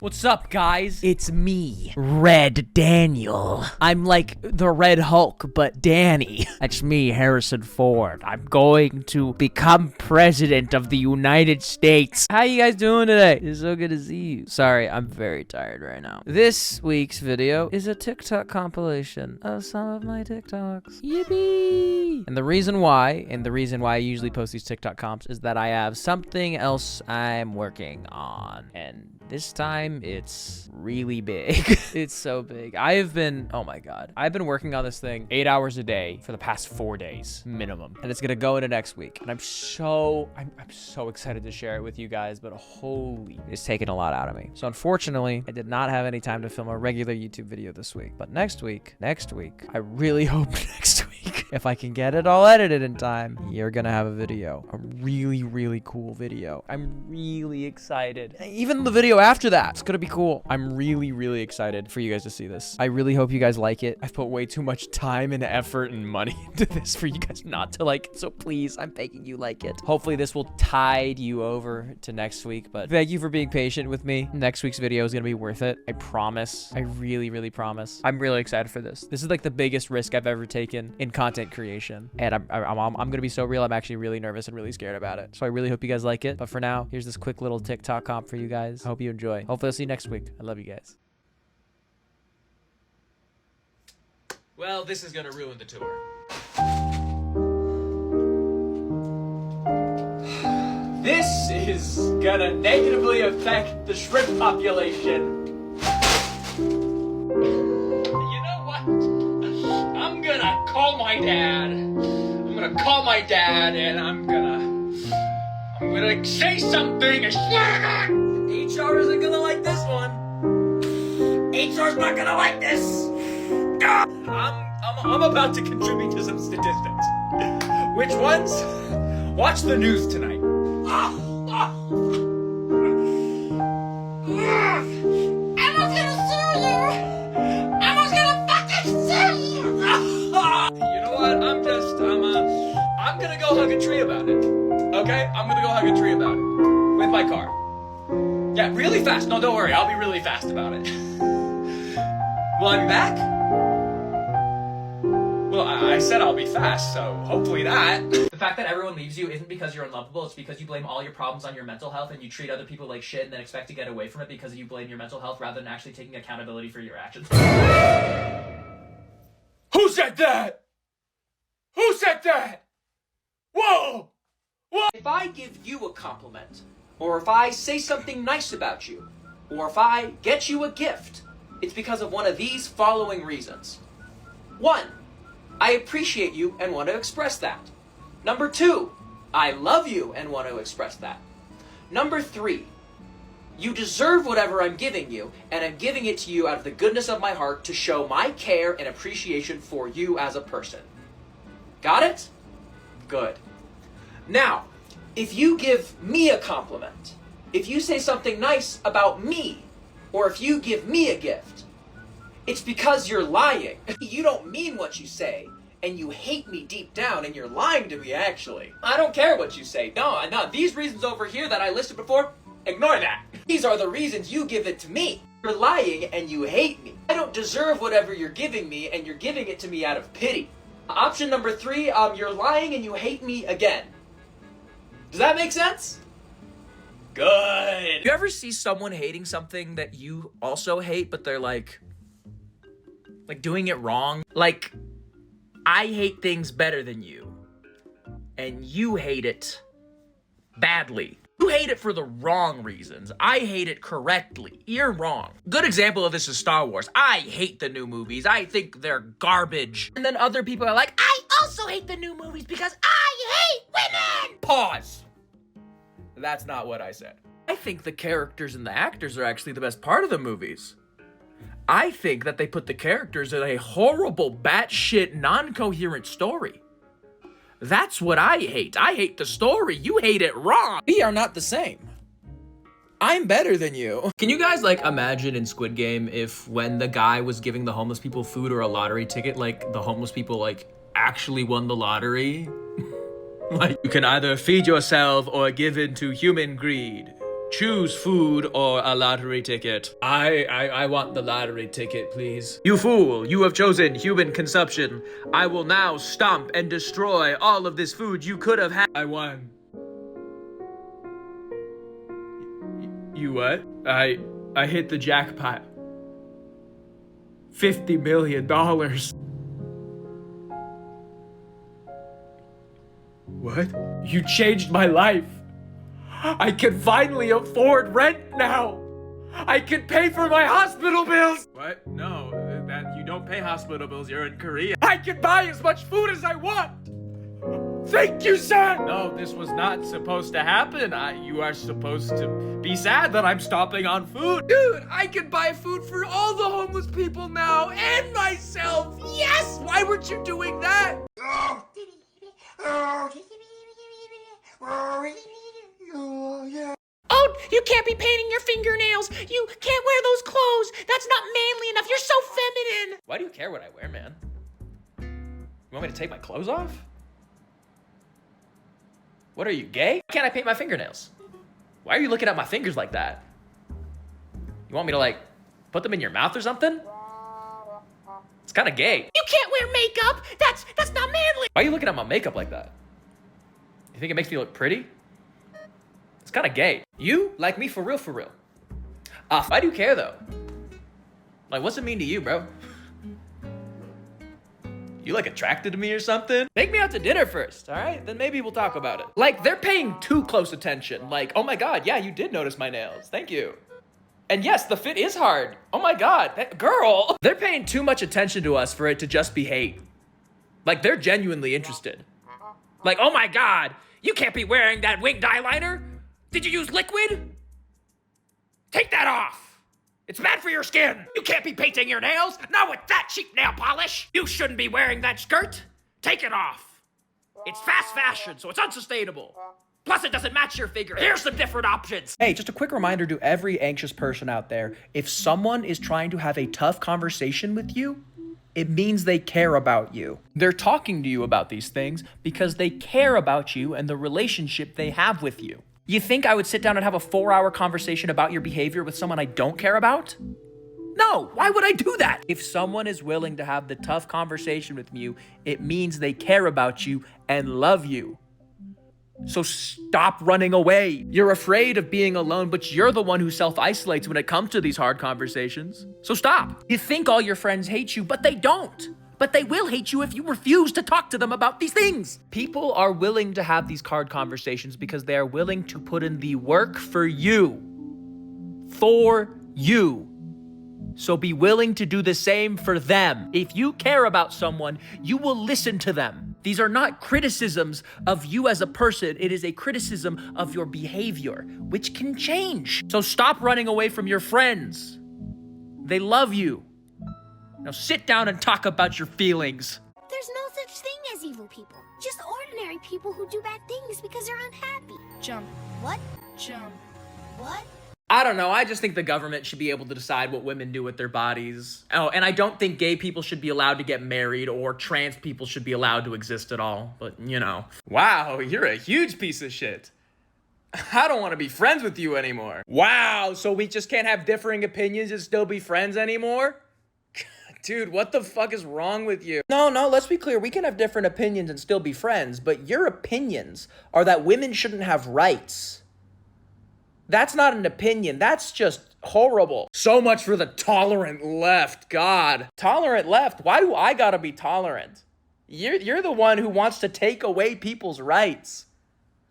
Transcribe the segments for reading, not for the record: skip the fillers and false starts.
What's up, guys? It's me, Red Daniel. I'm like the Red Hulk, but Danny. That's me, Harrison Ford. I'm going to become president of the United States. How you guys doing today? It's so good to see you. Sorry, I'm very tired right now. This week's video is a TikTok compilation of some of my TikToks. Yippee! And the reason why I usually post these TikTok comps is that I have something else I'm working on. And this time, it's really big. It's so big. Oh my God. I've been working on this thing 8 hours a day for the past 4 days, minimum. And it's gonna go into next week. And I'm so excited to share it with you guys, but holy, it's taken a lot out of me. So unfortunately, I did not have any time to film a regular YouTube video this week. But next week, I really hope next week, if I can get it all edited in time, you're gonna have a video. A really, really cool video. I'm really excited. Even the video after that, it's gonna be cool. I'm really, really excited for you guys to see this. I really hope you guys like it. I've put way too much time and effort and money into this for you guys not to like it, so please, I'm begging you, like it. Hopefully this will tide you over to next week, but thank you for being patient with me. Next week's video is gonna be worth it. I promise. I really, really promise. I'm really excited for this. This is like the biggest risk I've ever taken in content creation, and I'm gonna be so real. I'm actually really nervous and really scared about it. So I really hope you guys like it. But for now, here's this quick little TikTok comp for you guys. I hope you enjoy. Hopefully I'll see you next week. I love you guys. Well, this is gonna ruin the tour. This is gonna negatively affect the shrimp population. You know what? I'm gonna call my dad. I'm gonna call my dad and I'm gonna say something. I swear to God! HR isn't gonna like this one. HR's not gonna like this. I'm about to contribute to some statistics. Which ones? Watch the news tonight. Emma's gonna sue you. Emma's gonna fucking sue you. You know what? I'm gonna go hug a tree about it. Okay? I'm gonna go hug a tree about it. With my car. Yeah, really fast. No, don't worry. I'll be really fast about it. Will I be back? Well, I said I'll be fast, so hopefully that. The fact that everyone leaves you isn't because you're unlovable, it's because you blame all your problems on your mental health and you treat other people like shit and then expect to get away from it because you blame your mental health rather than actually taking accountability for your actions. Who said that? Who said that? Whoa! Whoa! If I give you a compliment, or if I say something nice about you, or if I get you a gift, it's because of one of these following reasons. 1, I appreciate you and want to express that. Number 2, I love you and want to express that. Number 3, you deserve whatever I'm giving you, and I'm giving it to you out of the goodness of my heart to show my care and appreciation for you as a person. Got it? Good. Now, if you give me a compliment, if you say something nice about me, or if you give me a gift, it's because you're lying. You don't mean what you say, and you hate me deep down, and you're lying to me, actually. I don't care what you say. No, these reasons over here that I listed before, ignore that. These are the reasons you give it to me. You're lying, and you hate me. I don't deserve whatever you're giving me, and you're giving it to me out of pity. Option number 3, you're lying and you hate me again. Does that make sense? Good. You ever see someone hating something that you also hate, but they're like doing it wrong? Like, I hate things better than you, and you hate it badly. You hate it for the wrong reasons. I hate it correctly. You're wrong. Good example of this is Star Wars. I hate the new movies. I think they're garbage. And then other people are like, I also hate the new movies because I hate women. Pause. That's not what I said. I think the characters and the actors are actually the best part of the movies. I think that they put the characters in a horrible, batshit, non-coherent story. That's what I hate. I hate the story. You hate it wrong. We are not the same. I'm better than you. Can you guys, imagine in Squid Game if when the guy was giving the homeless people food or a lottery ticket, the homeless people, actually won the lottery? You can either feed yourself or give in to human greed. Choose food or a lottery ticket. I want the lottery ticket, please. You fool, you have chosen human consumption. I will now stomp and destroy all of this food you could have had. I won. You what? I hit the jackpot. $50 million. What? You changed my life. I can finally afford rent now. I can pay for my hospital bills. What? No, that you don't pay hospital bills. You're in Korea. I can buy as much food as I want. Thank you, sir. No, this was not supposed to happen. You are supposed to be sad that I'm stopping on food. Dude, I can buy food for all the homeless people now and myself. Yes! Why weren't you doing that? Oh, you can't be painting your fingernails. You can't wear those clothes. That's not manly enough. You're so feminine. Why do you care what I wear, man? You want me to take my clothes off? What are you, gay? Why can't I paint my fingernails? Why are you looking at my fingers like that? You want me to, like, put them in your mouth or something? It's kind of gay. You can't wear makeup. That's not manly. Why are you looking at my makeup like that? You think it makes me look pretty? It's kind of gay. You like me for real, for real. Why do you care though? Like, what's it mean to you, bro? You like attracted to me or something? Take me out to dinner first, all right? Then maybe we'll talk about it. Like, they're paying too close attention. Like, oh my God, yeah, you did notice my nails. Thank you. And yes, the fit is hard. Oh my God, that girl. They're paying too much attention to us for it to just be hate. Like, they're genuinely interested. Like, oh my God, you can't be wearing that winged eyeliner. Did you use liquid? Take that off. It's bad for your skin. You can't be painting your nails, not with that cheap nail polish. You shouldn't be wearing that skirt. Take it off. It's fast fashion, so it's unsustainable. Plus, it doesn't match your figure. Here's some different options. Hey, just a quick reminder to every anxious person out there. If someone is trying to have a tough conversation with you, it means they care about you. They're talking to you about these things because they care about you and the relationship they have with you. You think I would sit down and have a 4-hour conversation about your behavior with someone I don't care about? No, why would I do that? If someone is willing to have the tough conversation with you, it means they care about you and love you. So stop running away. You're afraid of being alone, but you're the one who self-isolates when it comes to these hard conversations. So stop. You think all your friends hate you, but they don't. But they will hate you if you refuse to talk to them about these things. People are willing to have these hard conversations because they are willing to put in the work for you. For you. So be willing to do the same for them. If you care about someone, you will listen to them. These are not criticisms of you as a person. It is a criticism of your behavior, which can change. So stop running away from your friends. They love you. Now sit down and talk about your feelings. There's no such thing as evil people. Just ordinary people who do bad things because they're unhappy. Jump. What? Jump. What? I don't know. I just think the government should be able to decide what women do with their bodies. Oh, and I don't think gay people should be allowed to get married or trans people should be allowed to exist at all. But, you know. Wow, you're a huge piece of shit. I don't want to be friends with you anymore. Wow, so we just can't have differing opinions and still be friends anymore? Dude, what the fuck is wrong with you? No, let's be clear. We can have different opinions and still be friends, but your opinions are that women shouldn't have rights. That's not an opinion. That's just horrible. So much for the tolerant left. God. Tolerant left? Why do I gotta be tolerant? You're the one who wants to take away people's rights.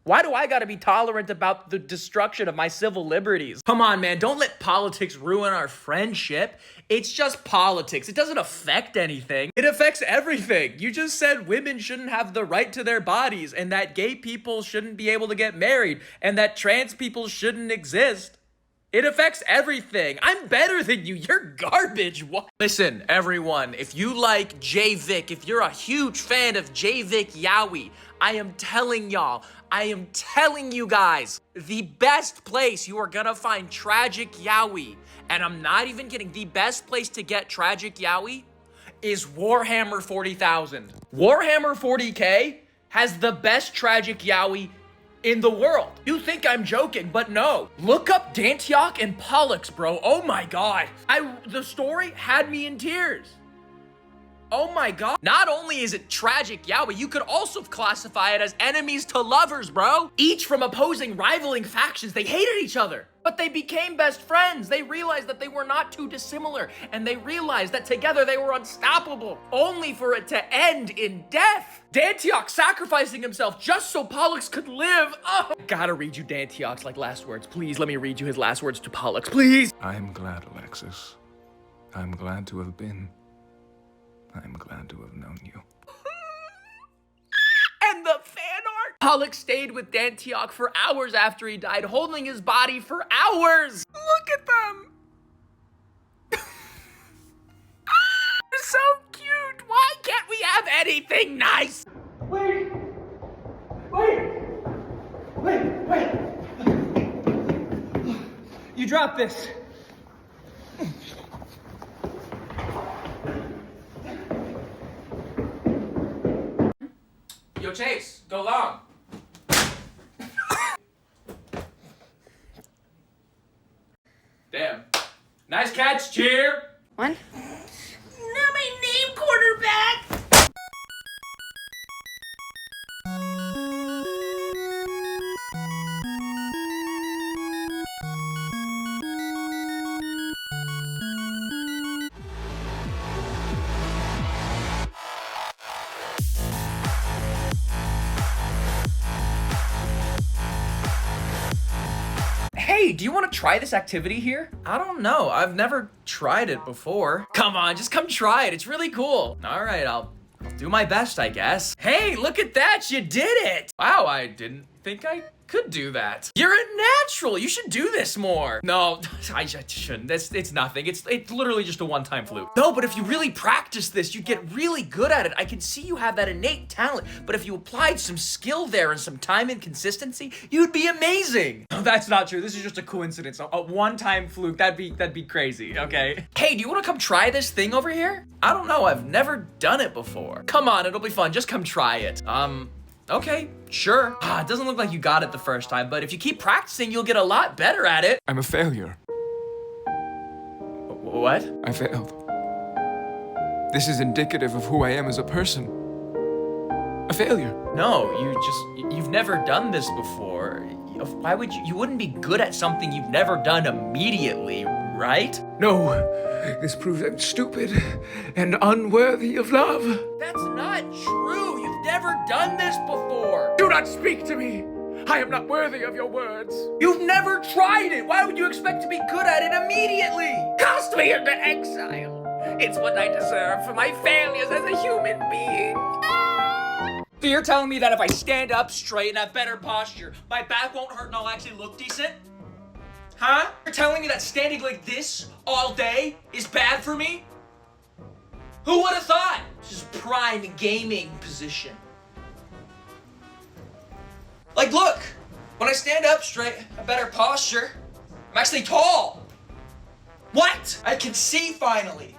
Why do I gotta be tolerant about the destruction of my civil liberties? Come on, man, don't let politics ruin our friendship. It's just politics. It doesn't affect anything. It affects everything. You just said women shouldn't have the right to their bodies and that gay people shouldn't be able to get married and that trans people shouldn't exist. It affects everything. I'm better than you. You're garbage. What? Listen, everyone, if you like J-Vic, if you're a huge fan of J-Vic Yowie, I am telling you guys, the best place you are gonna find tragic yaoi, and I'm not even kidding, the best place to get tragic yaoi is Warhammer 40,000. Warhammer 40K has the best tragic yaoi in the world. You think I'm joking, but no. Look up Dantyok and Pollux, bro. Oh my god. The story had me in tears. Oh my god. Not only is it tragic, yeah, but you could also classify it as enemies to lovers, bro. Each from opposing, rivaling factions. They hated each other, but they became best friends. They realized that they were not too dissimilar, and they realized that together they were unstoppable, only for it to end in death. Dantyok sacrificing himself just so Pollux could live. Oh. I gotta read you Dantyok's last words. Please let me read you his last words to Pollux, please. I'm glad, Alexis. I'm glad to have been. I'm glad to have known you. And the fan art? Pollux stayed with Dantyok for hours after he died, holding his body for hours. Look at them. They're so cute. Why can't we have anything nice? Wait! You dropped this. Yo, Chase, go long. Damn. Nice catch, cheer. What? Not my name, quarterback. Hey, do you want to try this activity here? I don't know. I've never tried it before. Come on, just come try it. It's really cool. All right, I'll do my best, I guess. Hey, look at that. You did it. Wow, I didn't think I could do that. You're a natural. You should do this more. No, I shouldn't. It's nothing. It's literally just a one-time fluke. No, but if you really practice this, you get really good at it. I can see you have that innate talent, but if you applied some skill there and some time and consistency, you'd be amazing. No, that's not true. This is just a coincidence. A one-time fluke. That'd be crazy, okay? Hey, do you want to come try this thing over here? I don't know. I've never done it before. Come on, it'll be fun. Just come try it. Okay, sure. It doesn't look like you got it the first time, but if you keep practicing, you'll get a lot better at it. I'm a failure. What? I failed. This is indicative of who I am as a person. A failure. No, you've never done this before. Why would you wouldn't be good at something you've never done immediately, right? No, this proves I'm stupid and unworthy of love. That's not true. You've never done this before. Do not speak to me. I am not worthy of your words. You've never tried it. Why would you expect to be good at it immediately? Cast me into exile. It's what I deserve for my failures as a human being. So you're telling me that if I stand up straight and have better posture, my back won't hurt and I'll actually look decent? Huh? You're telling me that standing like this all day is bad for me? Who would have thought? This is prime gaming position. Like, look, when I stand up straight, a better posture, I'm actually tall. What? I can see finally.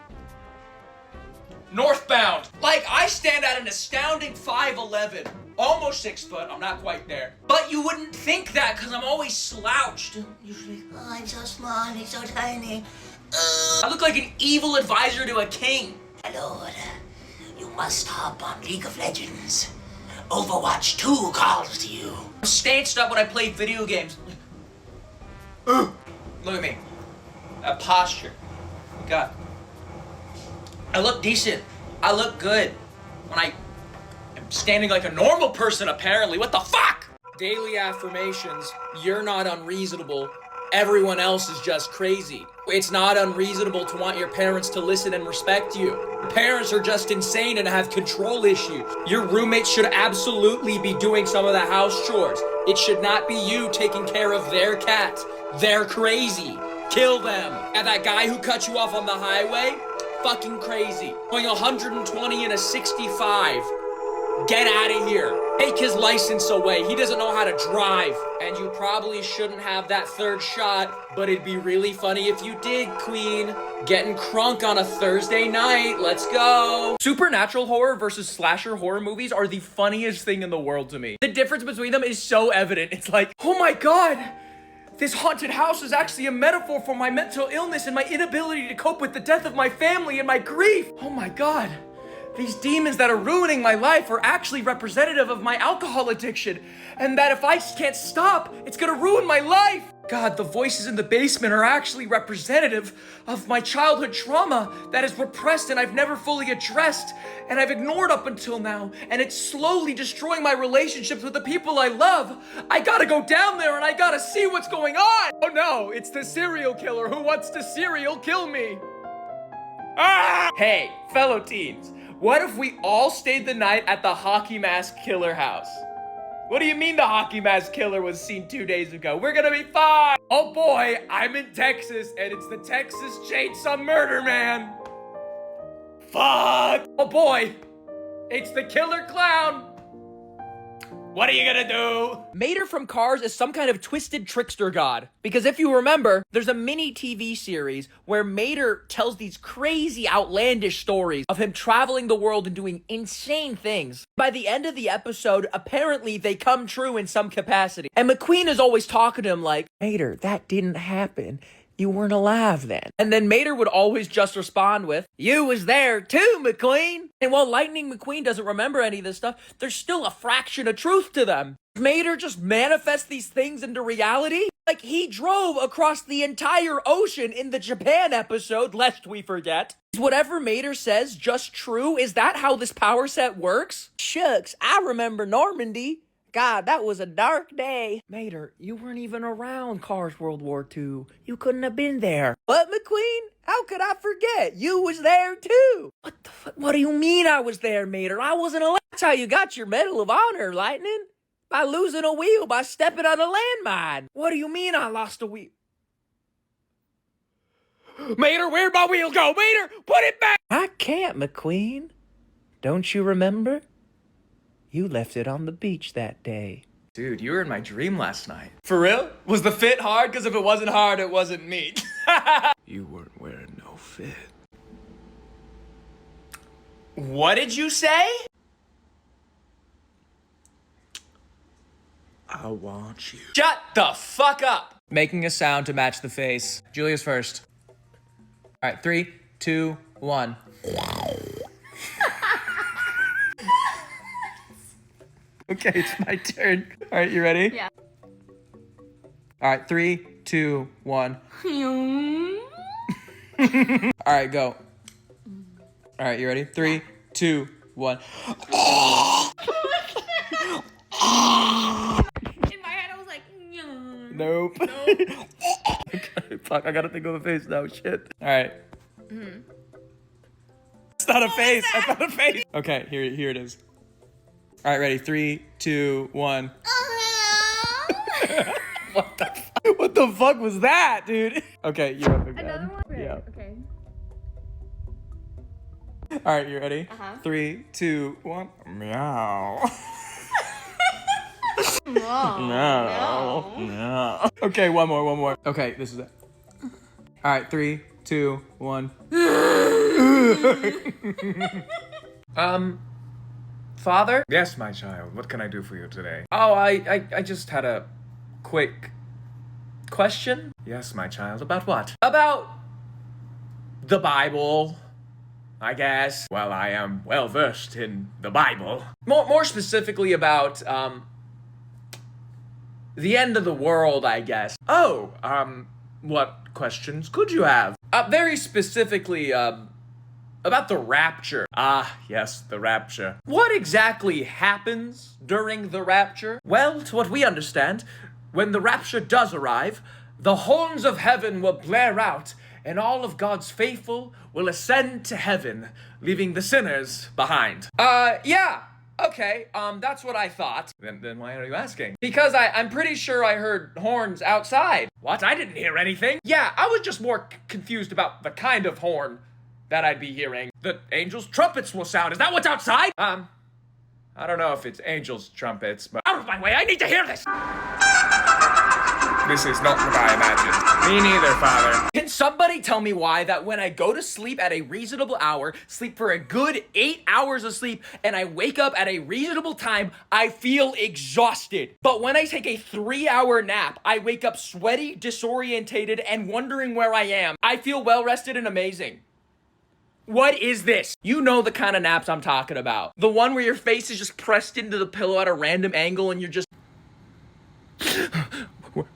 Northbound. Like, I stand at an astounding 5'11", almost 6 foot. I'm not quite there. But you wouldn't think that because I'm always slouched. Usually, oh, I'm so small, I'm so tiny. I look like an evil advisor to a king. My lord, you must hop on League of Legends. Overwatch 2 calls to you. I'm stanched up when I play video games. Look at me. That posture. God. I look decent. I look good. When I am standing like a normal person, apparently. What the fuck? Daily affirmations. You're not unreasonable. Everyone else is just crazy. It's not unreasonable to want your parents to listen and respect you. Your parents are just insane and have control issues. Your roommates should absolutely be doing some of the house chores. It should not be you taking care of their cat. They're crazy. Kill them. And that guy who cut you off on the highway, fucking crazy. Going 120 in a 65. Get out of here. Take his license away. He doesn't know how to drive. And you probably shouldn't have that third shot, but it'd be really funny if you did, Queen. Getting crunk on a Thursday night. Let's go. Supernatural horror versus slasher horror movies are the funniest thing in the world to me. The difference between them is so evident. It's like, oh my God, this haunted house is actually a metaphor for my mental illness and my inability to cope with the death of my family and my grief. Oh my God. These demons that are ruining my life are actually representative of my alcohol addiction, and that if I can't stop, it's gonna ruin my life. God, the voices in the basement are actually representative of my childhood trauma that is repressed and I've never fully addressed, and I've ignored up until now, and it's slowly destroying my relationships with the people I love. I gotta go down there and I gotta see what's going on. Oh no, it's the serial killer who wants to serial kill me. Ah! Hey, fellow teens. What if we all stayed the night at the hockey mask killer house? What do you mean the hockey mask killer was seen 2 days ago? We're gonna be fine! Oh boy, I'm in Texas, and it's the Texas Chainsaw Murder Man! Fuck! Oh boy, it's the killer clown! What are you gonna do? Mater from Cars is some kind of twisted trickster god. Because if you remember, there's a mini TV series where Mater tells these crazy, outlandish stories of him traveling the world and doing insane things. By the end of the episode, apparently they come true in some capacity. And McQueen is always talking to him like, Mater, that didn't happen. You weren't alive then. And then Mater would always just respond with, you was there too, McQueen. And while Lightning McQueen doesn't remember any of this stuff, there's still a fraction of truth to them. Mater just manifests these things into reality. Like he drove across the entire ocean in the Japan episode, lest we forget. Is whatever Mater says just true? Is that how this power set works? Shucks, I remember Normandy. God, that was a dark day. Mater, you weren't even around Cars World War II. You couldn't have been there. What, McQueen? How could I forget? You was there too. What the fuck? What do you mean I was there, Mater? I wasn't alive. That's how you got your Medal of Honor, Lightning. By losing a wheel, by stepping on a landmine. What do you mean I lost a wheel? Mater, where'd my wheel go? Mater, put it back! I can't, McQueen. Don't you remember? You left it on the beach that day. Dude, you were in my dream last night. For real? Was the fit hard? Because if it wasn't hard, it wasn't me. You weren't wearing no fit. What did you say? I want you. Shut the fuck up! Making a sound to match the face. Julia's first. All right, 3, 2, 1. Okay, it's my turn. All right, you ready? Yeah. All right, 3, 2, 1. All right, go. All right, you ready? 3, 2, 1. In my head, I was like, Nope. Okay, fuck, I gotta think of a face now. Shit. All right. It's not a face. That's not a face. Okay, here it is. All right, ready? 3, 2, 1. What the fuck? What the fuck was that, dude? Okay, you're up again. Another one? Right, Yeah. okay. All right, you ready? Uh-huh. 3, 2, 1. Meow. No. No. Okay, one more. Okay, this is it. All right, 3, 2, 1. Father? Yes, my child. What can I do for you today? Oh, I just had a quick question. Yes, my child. About what? About the Bible, I guess. Well, I am well versed in the Bible. More specifically about, the end of the world, I guess. Oh, what questions could you have? Very specifically, about the rapture. Ah, yes, the rapture. What exactly happens during the rapture? Well, to what we understand, when the rapture does arrive, the horns of heaven will blare out, and all of God's faithful will ascend to heaven, leaving the sinners behind. Yeah. Okay, that's what I thought. Then why are you asking? Because I'm pretty sure I heard horns outside. What? I didn't hear anything. Yeah, I was just more confused about the kind of horn that I'd be hearing. The angels' trumpets will sound. Is that what's outside? I I don't know if it's angels' trumpets, but out of my way, I need to hear this! This is not what I imagined. Me neither, Father. Can somebody tell me why that when I go to sleep at a reasonable hour, sleep for a good 8 hours of sleep, and I wake up at a reasonable time, I feel exhausted. But when I take a 3-hour nap, I wake up sweaty, disorientated, and wondering where I am. I feel well rested and amazing. What is this? You know the kind of naps I'm talking about. The one where your face is just pressed into the pillow at a random angle and you're just...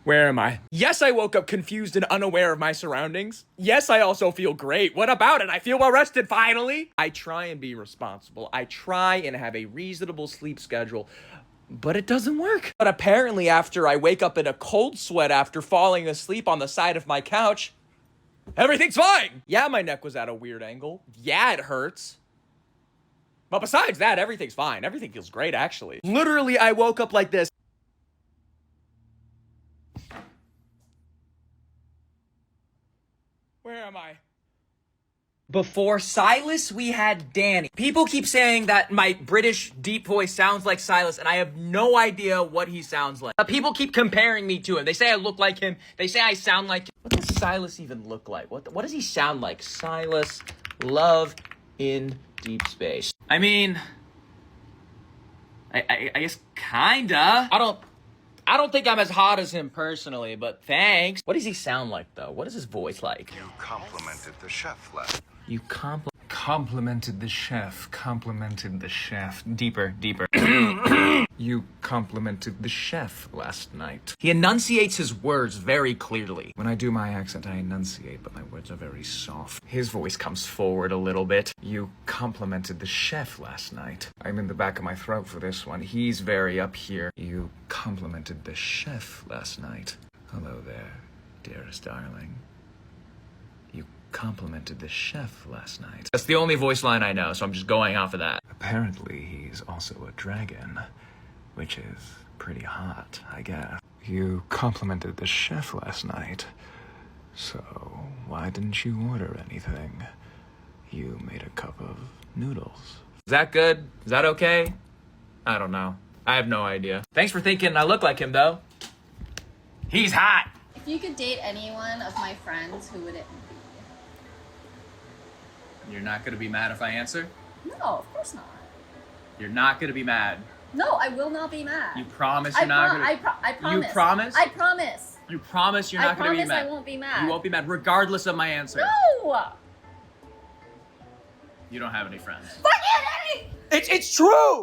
Where am I? Yes, I woke up confused and unaware of my surroundings. Yes, I also feel great. What about it? I feel well rested, finally. I try and be responsible. I try and have a reasonable sleep schedule, but it doesn't work. But apparently after I wake up in a cold sweat after falling asleep on the side of my couch, everything's fine. Yeah, my neck was at a weird angle. Yeah, it hurts. But besides that, everything's fine. Everything feels great, actually. Literally, I woke up like this. Where am I? Before Silas, we had Danny. People keep saying that my British deep voice sounds like Silas, and I have no idea what he sounds like. People keep comparing me to him. They say I look like him. They say I sound like him. What does Silas even look like? What does he sound like? Silas, love in deep space. I mean, I guess kinda. I don't think I'm as hot as him personally, but thanks. What does he sound like, though? What is his voice like? You complimented the chef last. You Complimented the chef. Complimented the chef. Deeper. You complimented the chef last night. He enunciates his words very clearly. When I do my accent, I enunciate, but my words are very soft. His voice comes forward a little bit. You complimented the chef last night. I'm in the back of my throat for this one. He's very up here. You complimented the chef last night. Hello there, dearest darling. You complimented the chef last night. That's the only voice line I know, so I'm just going off of that. Apparently, he's also a dragon, which is pretty hot, I guess. You complimented the chef last night, so why didn't you order anything? You made a cup of noodles. Is that good? Is that okay? I don't know. I have no idea. Thanks for thinking I look like him, though. He's hot! If you could date anyone of my friends, who would it be? You're not gonna be mad if I answer? No, of course not. You're not gonna be mad. No, I will not be mad. You promise you're not gonna... I promise. You promise? I promise. You promise you're not gonna be mad? I promise I won't be mad. You won't be mad regardless of my answer. No! You don't have any friends. Forget it! It's true!